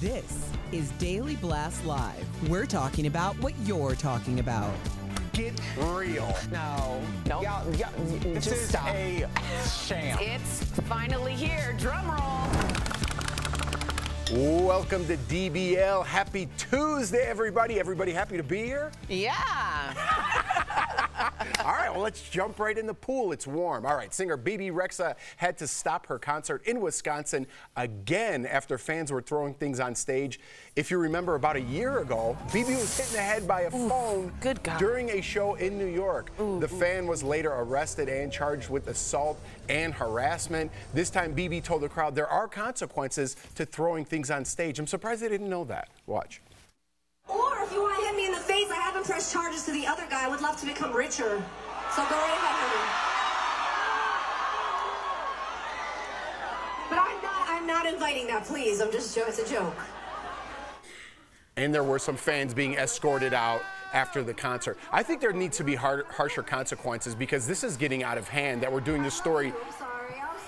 This is Daily Blast Live. We're talking about what you're talking about. Get real. No. This Just is stop. a sham. It's finally here. Drum roll. Welcome to DBL. Happy Tuesday, everybody. Everybody happy to be here? Yeah. All right, well, let's jump right in the pool. It's warm. All right, singer Bebe Rexha had to stop her concert in Wisconsin again after fans were throwing things on stage. If you remember, about a year ago, Bebe was hit in the head by a phone during a show in New York. The fan was later arrested and charged with assault and harassment. This time, Bebe told the crowd there are consequences to throwing things on stage. I'm surprised they didn't know that. Watch. Or if you want to hit me in the face, I haven't pressed charges to the other guy. I would love to become richer. So go right ahead, honey. But I'm not inviting that, please. It's a joke. And there were some fans being escorted out after the concert. I think there needs to be harsher consequences because this is getting out of hand that we're doing this story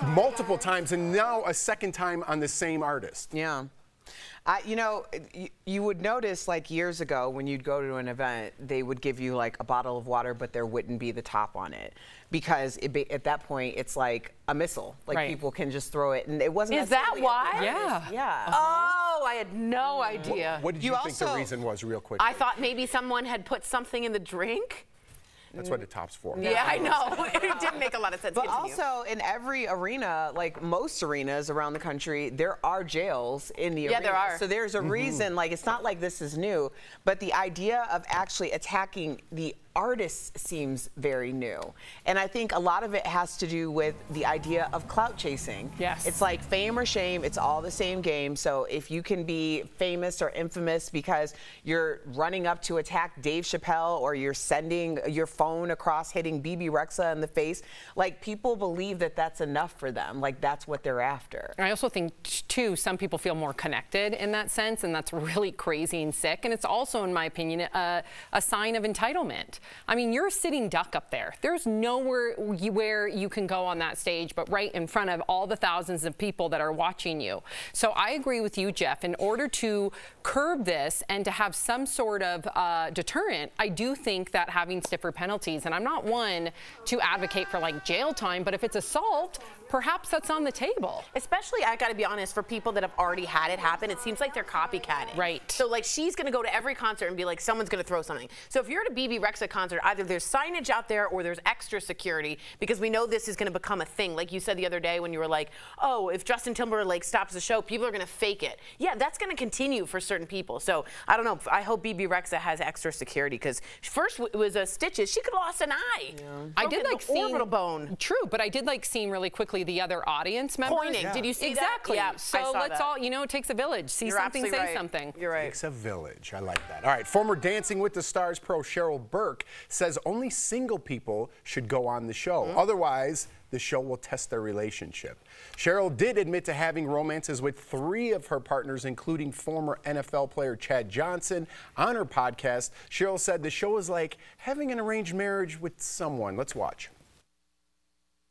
multiple times and now a second time on the same artist. Yeah. You know, you would notice like years ago when you'd go to an event, they would give you like a bottle of water, but there wouldn't be the top on it because at that point it's like a missile. Like people can just throw it, and it wasn't. Is that why? Yeah. Yeah. Oh, I had no idea. What did you think the reason was, real quick? I thought maybe someone had put something in the drink. That's what the top's for. Yeah, I know. It didn't make a lot of sense. But also, in every arena, like most arenas around the country, there are jails in the arena. Yeah, there are. So there's a reason, like, it's not like this is new, but the idea of actually attacking the artists seems very new. And I think a lot of it has to do with the idea of clout chasing. Yes. It's like fame or shame, it's all the same game. So if you can be famous or infamous because you're running up to attack Dave Chappelle or you're sending your phone across hitting Bebe Rexha in the face, like people believe that that's enough for them. Like that's what they're after. I also think too, some people feel more connected in that sense, and that's really crazy and sick. And it's also, in my opinion, a sign of entitlement. I mean, you're a sitting duck up there. There's nowhere where you can go on that stage but right in front of all the thousands of people that are watching you. So I agree with you, Jeff. In order to curb this and to have some sort of deterrent, I do think that having stiffer penalties, and I'm not one to advocate for like jail time, but if it's assault, perhaps that's on the table. Especially, I gotta be honest, for people that have already had it happen, it seems like they're copycatting. Right. So like she's gonna go to every concert and be like, someone's gonna throw something. So if you're at a Bebe Rexha concert, either there's signage out there or there's extra security because we know this is gonna become a thing. Like you said the other day when you were like, oh, if Justin Timberlake stops the show, people are gonna fake it. Yeah, that's gonna continue for certain people. So I don't know, I hope Bebe Rexha has extra security because first it was stitches, she could have lost an eye. Yeah. I did like seeing orbital bone. True, but I did like seeing really quickly the other audience members. Pointing. Yeah. Did you see exactly. that? Yeah, so let's all, you know, it takes a village. See You're something, say right. something. You're right. It takes a village. I like that. All right, former Dancing with the Stars pro Cheryl Burke says only single people should go on the show. Otherwise, the show will test their relationship. Cheryl did admit to having romances with 3 of her partners, including former NFL player Chad Johnson. On her podcast, Cheryl said the show is like having an arranged marriage with someone. Let's watch.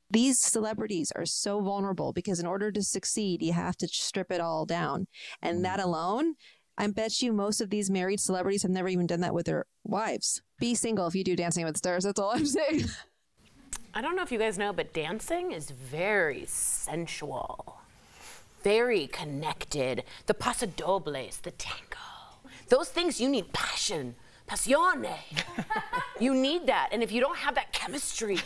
These celebrities are so vulnerable because in order to succeed, you have to strip it all down. And that alone, I bet you most of these married celebrities have never even done that with their wives. Be single if you do Dancing with the Stars. That's all I'm saying. I don't know if you guys know, but dancing is very sensual, very connected. The paso dobles, the tango, those things you need passion, passione. You need that. And if you don't have that chemistry,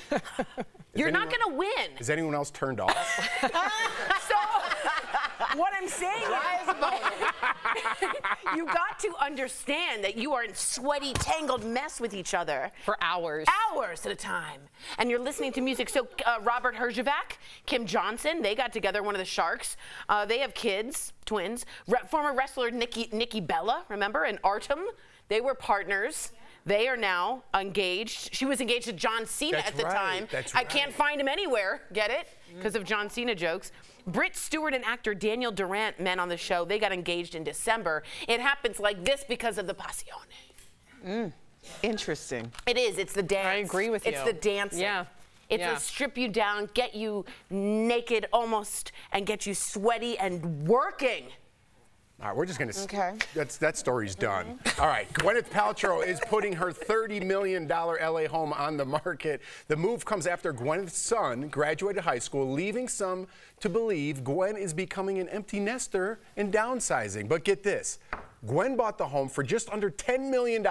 you're not going to win. Is anyone else turned off? So, what I'm saying is, you got to understand that you are in sweaty, tangled mess with each other. For hours. Hours at a time. And you're listening to music. So, Robert Herjavec, Kim Johnson, they got together, one of the Sharks. They have kids, twins. Former wrestler Nikki Bella, remember, and Artem, they were partners. They are now engaged. She was engaged to John Cena at the time. That's I can't find him anywhere, get it? Because of John Cena jokes. Britt Stewart and actor Daniel Durant, men on the show, they got engaged in December. It happens like this because of the passione. Interesting. It is. It's the dance. I agree with you. It's the dancing. Yeah. It's to strip you down, get you naked almost, and get you sweaty and working. All right, we're just going to. Okay. That story's done. All right, Gwyneth Paltrow is putting her $30 million LA home on the market. The move comes after Gwyneth's son graduated high school, leaving some to believe Gwen is becoming an empty nester and downsizing. But get this. Gwen bought the home for just under $10 million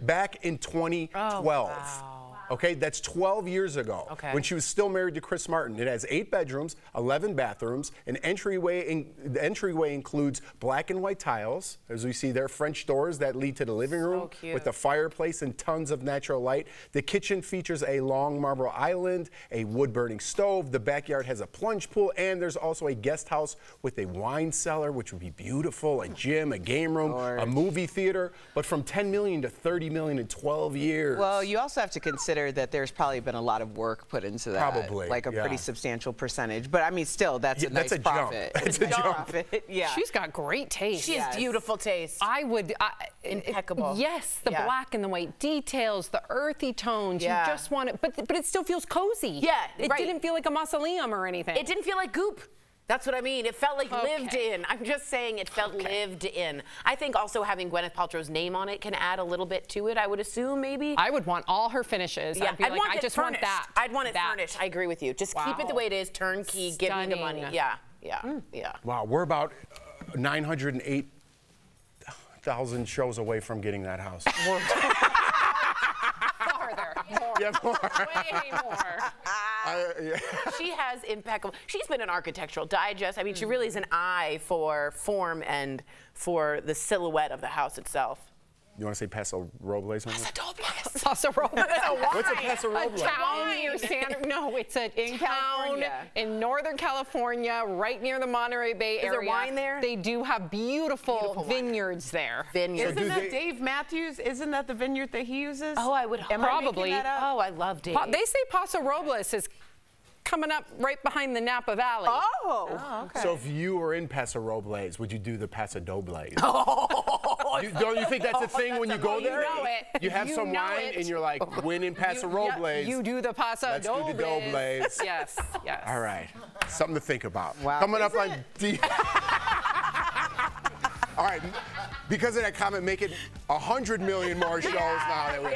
back in 2012. Oh, wow. Okay, that's 12 years ago, when she was still married to Chris Martin. It has 8 bedrooms, 11 bathrooms, an entryway. The entryway includes black and white tiles, as we see there, French doors that lead to the living room with a fireplace and tons of natural light. The kitchen features a long marble island, a wood-burning stove. The backyard has a plunge pool, and there's also a guest house with a wine cellar, which would be beautiful, a gym, a game room, a movie theater. But from $10 million to $30 million in 12 years. Well, you also have to consider that there's probably been a lot of work put into that. Probably, like a pretty substantial percentage. But I mean, still, that's a nice profit. That's a jump. Yeah. She's got great taste. She has beautiful taste. I would. Impeccable. Yes, the black and the white details, the earthy tones. Yeah. You just want it, but it still feels cozy. Yeah, it didn't feel like a mausoleum or anything. It didn't feel like goop. That's what I mean. It felt like lived in. I'm just saying it felt lived in. I think also having Gwyneth Paltrow's name on it can add a little bit to it, I would assume, maybe. I would want all her finishes. Yeah, I'd be like, I just want that. I'd want it furnished. I agree with you. Just keep it the way it is, turnkey, give me the money. Yeah, yeah. Wow, we're about 908,000 shows away from getting that house. Farther. More. Yeah, more. Way more. She has impeccable. She's been an Architectural Digest. I mean, she really is an eye for form and for the silhouette of the house itself. You want to say Paso Robles? Paso Robles. What's a Paso Robles? A town near No, it's a town in Northern California, right near the Monterey Bay area. Is there wine there? They do have beautiful vineyards there. Vineyards. Isn't that Dave Matthews? Isn't that the vineyard that he uses? Oh, I would hope. Probably. Oh, I love Dave. They say Paso Robles is coming up right behind the Napa Valley. Oh, okay. So if you were in Paso Robles, would you do the Paso Dobles? Don't you think that's a thing when you go there? You know it. You have some wine and you're like, win in Paso Robles. You do the Paso Let's Dobles. do the Dobles. Yes, yes. All right. Something to think about. Wow. Coming up on All right, because of that comment, make it 100 million more shows now. That we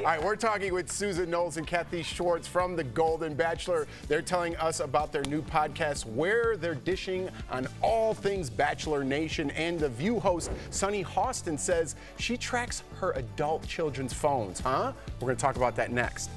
All right, we're talking with Susan Knowles and Kathy Schwartz from The Golden Bachelor. They're telling us about their new podcast, where they're dishing on all things Bachelor Nation. And The View host, Sunny Hostin, says she tracks her adult children's phones, huh? We're going to talk about that next.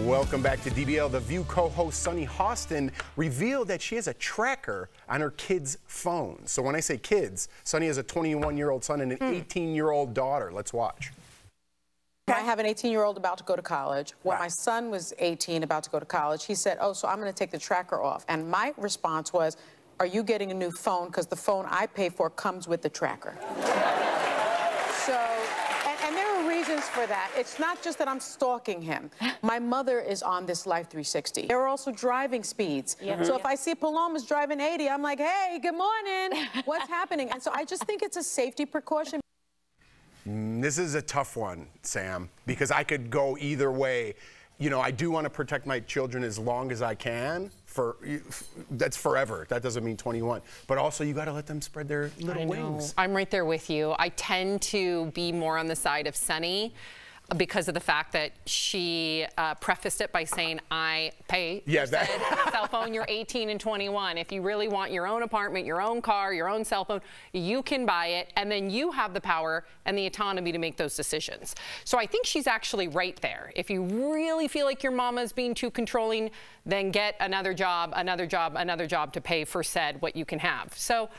Welcome back to DBL. The View co-host Sunny Hostin revealed that she has a tracker on her kids' phones. So when I say kids, Sunny has a 21-year-old son and an 18-year-old daughter. Let's watch. I have an 18-year-old about to go to college. When my son was 18, about to go to college, he said, oh, so I'm going to take the tracker off. And my response was, are you getting a new phone? Because the phone I pay for comes with the tracker. So, and there are reasons for that. It's not just that I'm stalking him. My mother is on this Life 360. There are also driving speeds. So if I see Paloma's driving 80, I'm like, hey, good morning. What's happening? And so I just think it's a safety precaution. This is a tough one, Sam, because I could go either way. You know, I do want to protect my children as long as I can. That's forever. That doesn't mean 21. But also, you got to let them spread their little wings. I'm right there with you. I tend to be more on the side of Sunny because of the fact that she prefaced it by saying, I pay your cell phone, you're 18 and 21. If you really want your own apartment, your own car, your own cell phone, you can buy it, and then you have the power and the autonomy to make those decisions. So I think she's actually right there. If you really feel like your mama is being too controlling, then get another job, another job, another job to pay for said what you can have. So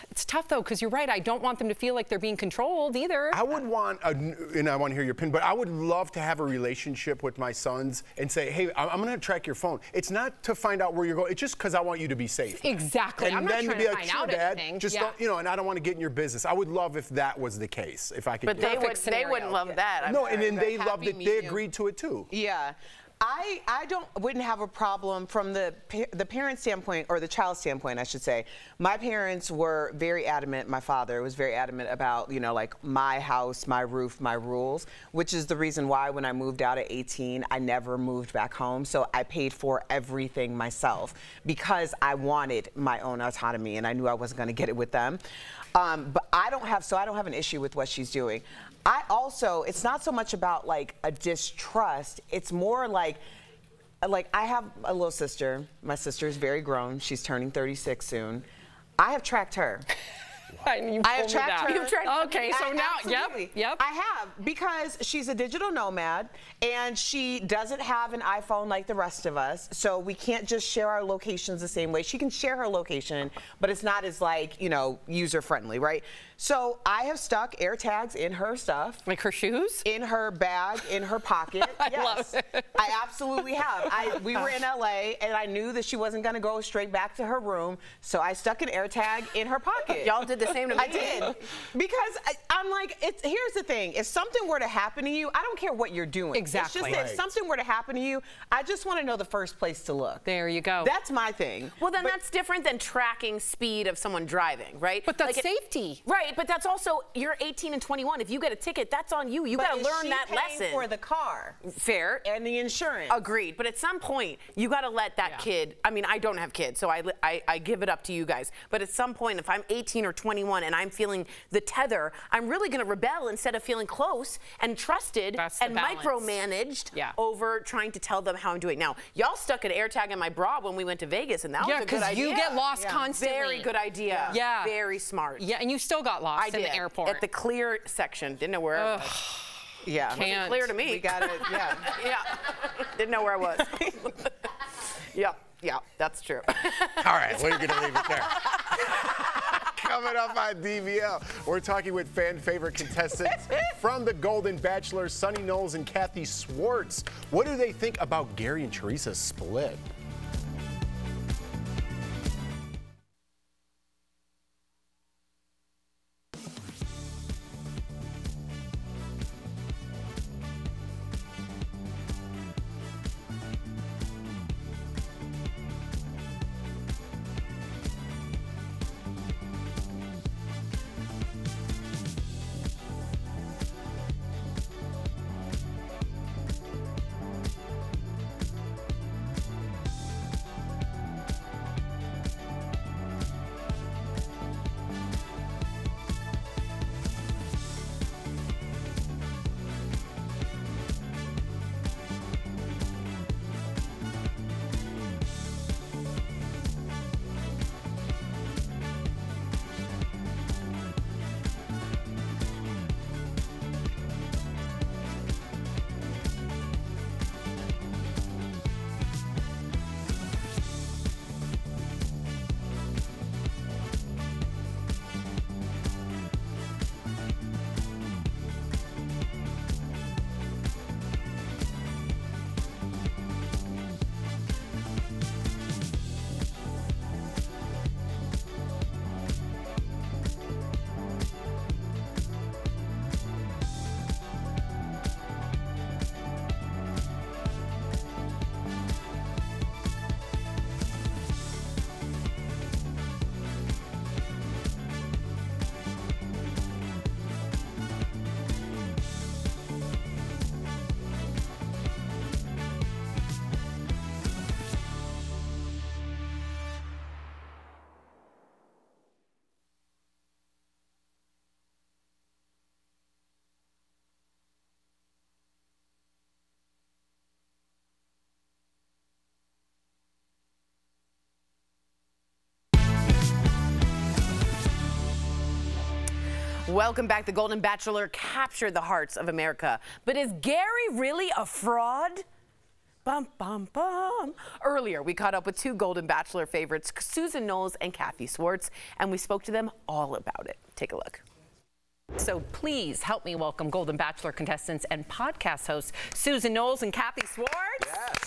it's tough though, because you're right. I don't want them to feel like they're being controlled either. I would want, and I want to hear your opinion, but I would love to have a relationship with my sons and say, hey, I'm going to track your phone. It's not to find out where you're going. It's just because I want you to be safe. Exactly. And I'm then not to be like, find sure, out Dad, anything. just don't, you know, and I don't want to get in your business. I would love if that was the case, if I could. But they wouldn't love that. No, and then they loved it. They agreed to it too. Yeah. I wouldn't have a problem from the parent standpoint, or the child standpoint, I should say. My parents were very adamant. My father was very adamant about, you know, like my house, my roof, my rules, which is the reason why when I moved out at 18, I never moved back home. So I paid for everything myself because I wanted my own autonomy and I knew I wasn't going to get it with them. But I don't have an issue with what she's doing. I also, it's not so much about like a distrust. It's more like I have a little sister. My sister is very grown. She's turning 36 soon. I have tracked her. I have tracked her. You've tracked, okay, so now, yep. I have, because she's a digital nomad and she doesn't have an iPhone like the rest of us, so we can't just share our locations the same way. She can share her location, but it's not as like, you know, user friendly, right? So I have stuck AirTags in her stuff. Like her shoes? In her bag, in her pocket. I love it. I absolutely have. We were in LA and I knew that she wasn't gonna go straight back to her room, so I stuck an AirTag in her pocket. Y'all did the same to me. I did. Because I'm like, here's the thing. If something were to happen to you, I don't care what you're doing. Exactly. It's just that if something were to happen to you, I just want to know the first place to look. There you go. That's my thing. Well, then that's different than tracking speed of someone driving, right? But that's safety. Right, but that's also, you're 18 and 21. If you get a ticket, that's on you. You got to learn that lesson. For the car. Fair. And the insurance. Agreed. But at some point, you got to let that kid, I mean, I don't have kids, so I give it up to you guys. But at some point, if I'm 18 or 21 and I'm feeling the tether, I'm really going to rebel instead of feeling close and trusted and micromanaged over trying to tell them how I'm doing. Now, y'all stuck an AirTag in my bra when we went to Vegas, and that was a good idea. Yeah, because you get lost constantly. Very good idea. Yeah. Very smart. Yeah, and you still got lost in the airport. At the clear section. Didn't know where it was. Yeah. Wasn't clear to me. We got it, yeah. Yeah. Didn't know where I was. Yeah, that's true. All right, we're going to leave it there. Coming up on DBL, we're talking with fan favorite contestants from The Golden Bachelor, Sunny Knowles and Kathy Swartz. What do they think about Gary and Teresa's split? Welcome back. The Golden Bachelor captured the hearts of America. But is Gary really a fraud? Bum, bum, bum. Earlier, we caught up with two Golden Bachelor favorites, Susan Knowles and Kathy Swartz, and we spoke to them all about it. Take a look. So please help me welcome Golden Bachelor contestants and podcast hosts Susan Knowles and Kathy Swartz. Yes.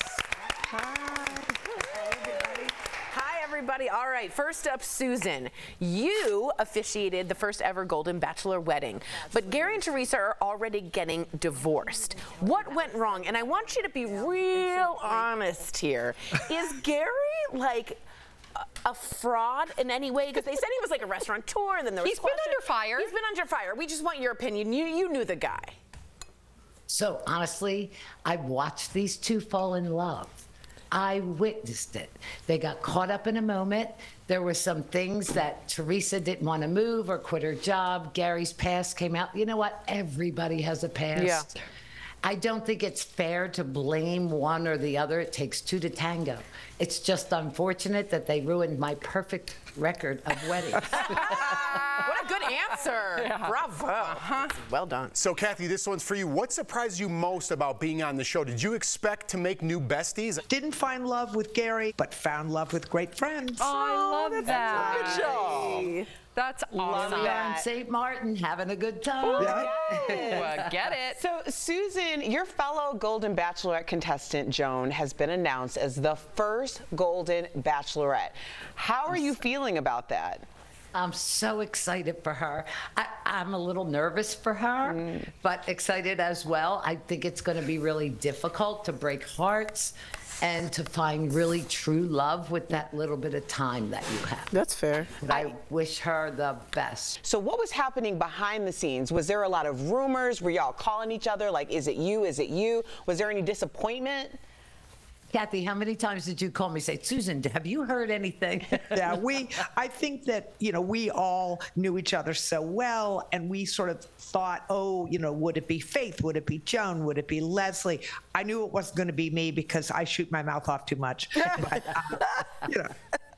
Hi, everybody. All right, first up, Susan. You officiated the first ever Golden Bachelor wedding, but Gary and Teresa are already getting divorced. What went wrong? And I want you to be real honest here. Is Gary like a fraud in any way? Because they said he was like a restaurateur, and then there was He's been under fire. He's been under fire. We just want your opinion. You knew the guy. So honestly, I watched these two fall in love. I witnessed it. They got caught up in a moment. There were some things that Teresa didn't want to move or quit her job. Gary's past came out. You know what? Everybody has a past. Yeah. I don't think it's fair to blame one or the other. It takes two to tango. It's just unfortunate that they ruined my perfect record of weddings. What a good answer. Yeah. Bravo. Well done. So, Kathy, this one's for you. What surprised you most about being on the show? Did you expect to make new besties? Didn't find love with Gary, but found love with great friends. Oh, I love that. Good job. That's awesome. We are in St. Martin having a good time. Get it. So, Susan, your fellow Golden Bachelorette contestant, Joan, has been announced as the first Golden Bachelorette. How are you feeling about that? I'm so excited for her. I'm a little nervous for her, but excited as well. I think it's going to be really difficult to break hearts and to find really true love with that little bit of time that you have. That's fair. But I wish her the best. So what was happening behind the scenes? Was there a lot of rumors? Were y'all calling each other like, is it you, is it you? Was there any disappointment? Kathy, how many times did you call me and say, Susan, have you heard anything? Yeah, I think that, we all knew each other so well, and we sort of thought, would it be Faith? Would it be Joan? Would it be Leslie? I knew it wasn't going to be me because I shoot my mouth off too much. But,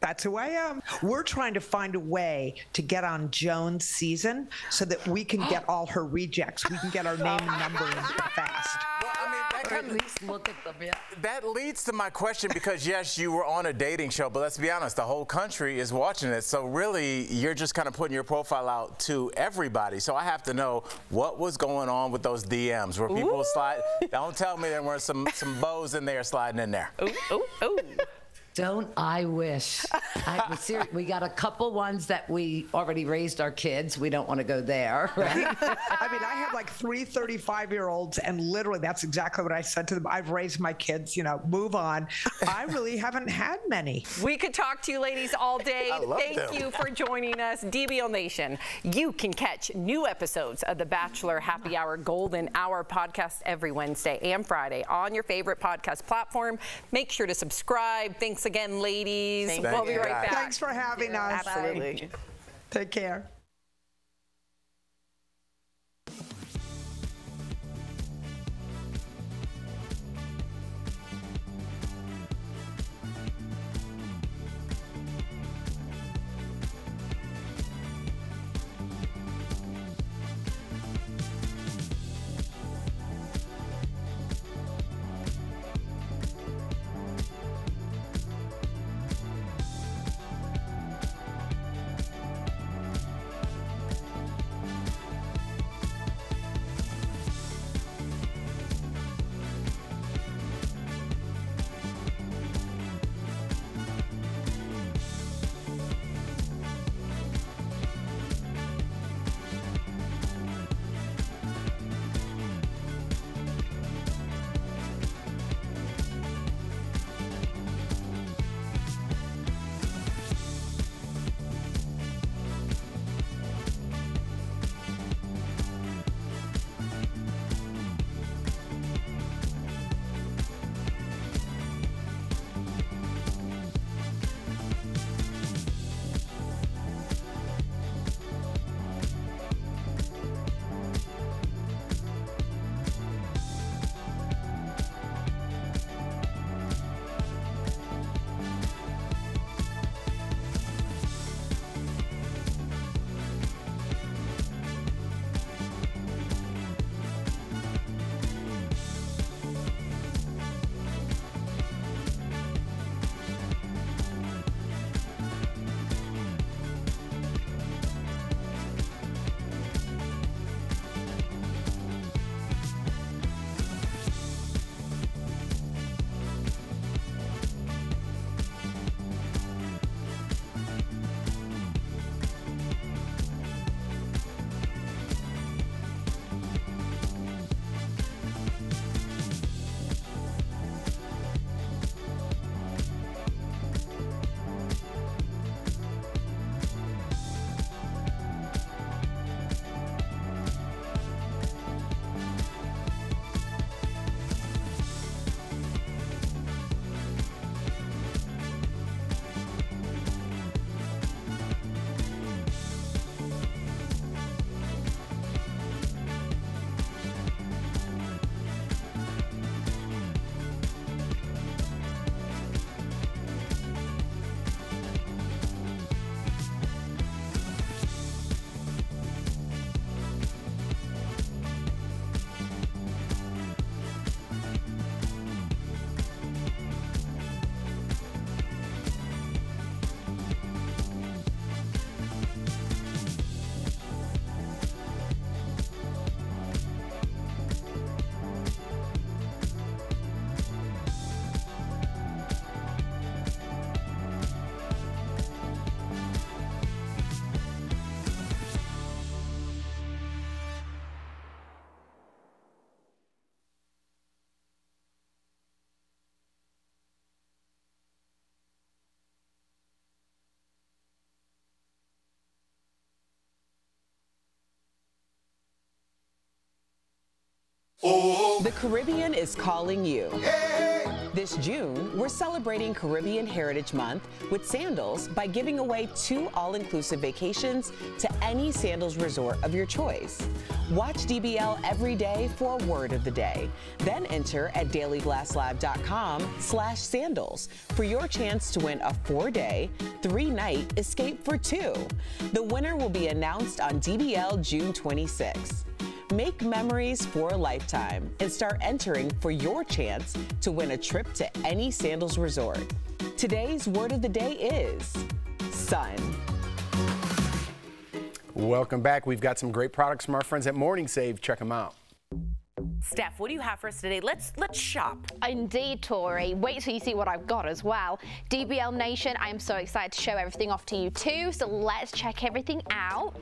that's who I am. We're trying to find a way to get on Joan's season so that we can get all her rejects. We can get our name and number in fast. Well, I mean, that Or at least look at them, yeah. That leads to my question because, yes, you were on a dating show, but let's be honest, the whole country is watching it. So really, you're just kind of putting your profile out to everybody. So I have to know what was going on with those DMs. Were people sliding? Don't tell me there were some bows in there sliding in there. Ooh. Don't I wish. We got a couple ones that we already raised our kids. We don't want to go there, right? I mean, I have like 3 35-year-olds, and literally that's exactly what I said to them. I've raised my kids, move on. I really haven't had many. We could talk to you ladies all day. Thank you for joining us. DBO Nation, you can catch new episodes of the Bachelor Happy Hour Golden Hour podcast every Wednesday and Friday on your favorite podcast platform. Make sure to subscribe. Thanks again, ladies. We'll be right back. Thanks for having us. Absolutely. Take care. The Caribbean is calling you. This June, we're celebrating Caribbean Heritage Month with Sandals by giving away 2 all-inclusive vacations to any Sandals resort of your choice. Watch DBL every day for a word of the day. Then enter at dailyblasslab.com/sandals for your chance to win a 4-day, 3-night escape for 2. The winner will be announced on DBL June 26. Make memories for a lifetime and start entering for your chance to win a trip to any Sandals resort. Today's word of the day is sun. Welcome back. We've got some great products from our friends at Morning Save. Check them out. Steph, what do you have for us today? Let's shop. Indeed, Tori. Wait till you see what I've got as well. DBL Nation, I am so excited to show everything off to you too, so let's check everything out.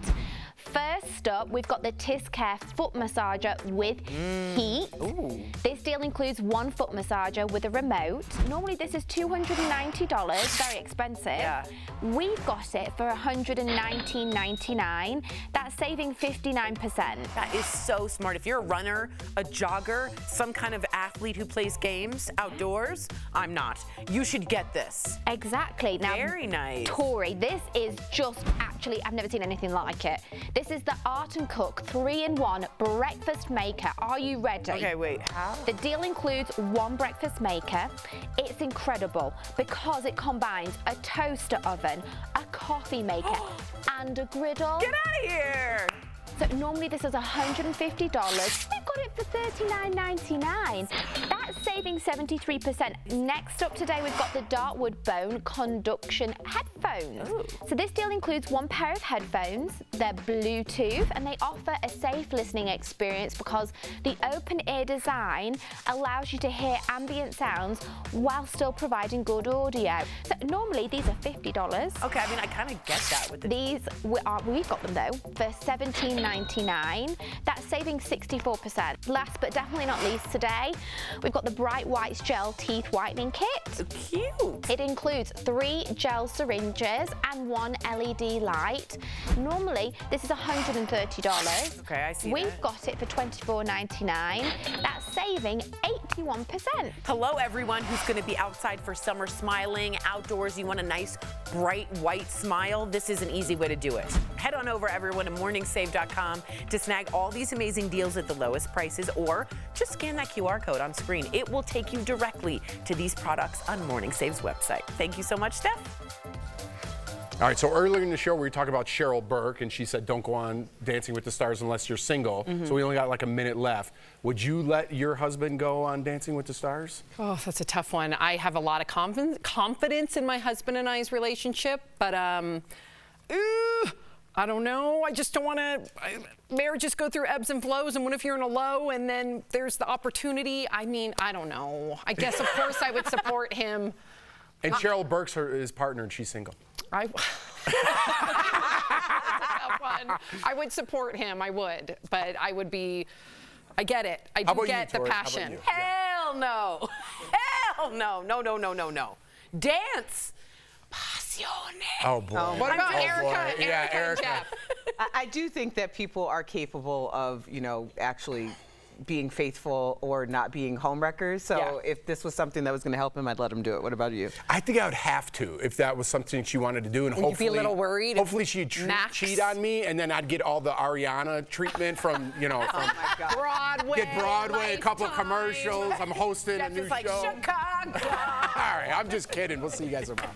First up, we've got the Care foot massager with heat. Ooh. This deal includes 1 foot massager with a remote. Normally this is $290, very expensive. Yeah. We've got it for $119.99. That's saving 59%. That is so smart. If you're a runner, a jogger, some kind of athlete who plays games outdoors, I'm not. You should get this. Exactly. Now, very nice. Tori, this is just actually, I've never seen anything like it. This is the Art & Cook 3-in-1 breakfast maker. Are you ready? Okay, wait. How? The deal includes 1 breakfast maker. It's incredible because it combines a toaster oven, a coffee maker, and a griddle. Get out of here! So normally this is $150. We've got it for $39.99. That's saving 73%. Next up today, we've got the Dartwood Bone Conduction headphones. Ooh. So this deal includes 1 pair of headphones. They're Bluetooth, and they offer a safe listening experience because the open ear design allows you to hear ambient sounds while still providing good audio. So normally these are $50. Okay, I mean, I kind of get that with these. We've got them though for $17.99. That's saving 64%. Last but definitely not least today, we've got the Bright Whites Gel Teeth Whitening Kit. So cute. It includes 3 gel syringes and 1 LED light. Normally, this is $130. Okay, I see We've got it for $24.99. That's saving 81%. Hello, everyone who's going to be outside for summer smiling, outdoors. You want a nice, bright, white smile? This is an easy way to do it. Head on over, everyone, to morningsave.com to snag all these amazing deals at the lowest prices, or just scan that QR code on screen. It will take you directly to these products on Morning Save's website. Thank you so much, Steph. All right, so earlier in the show, we were talking about Cheryl Burke, and she said, don't go on Dancing with the Stars unless you're single. So we only got like a minute left. Would you let your husband go on Dancing with the Stars? Oh, that's a tough one. I have a lot of confidence in my husband and I's relationship, but I don't know. I just don't want to. Marriages go through ebbs and flows, and what if you're in a low and then there's the opportunity? I mean, I don't know. I guess, of course, I would support him. And Cheryl Burke's his partner, and she's single. That's a tough one. I would support him. I would, but I would be. I get it. I do get the passion. Hell no. Hell no. No, no, no, no, no. Dance. Oh, boy. What about Erica? Yeah, Erica. Jeff? I do think that people are capable of, actually being faithful or not being homewreckers. So if this was something that was going to help him, I'd let him do it. What about you? I think I would have to if that was something she wanted to do. And hopefully, you'd be a little worried. Hopefully she'd cheat on me, and then I'd get all the Ariana treatment from, from Broadway. Get Broadway, a couple of commercials. I'm hosting a new show. Chicago. All right, I'm just kidding. We'll see you guys tomorrow.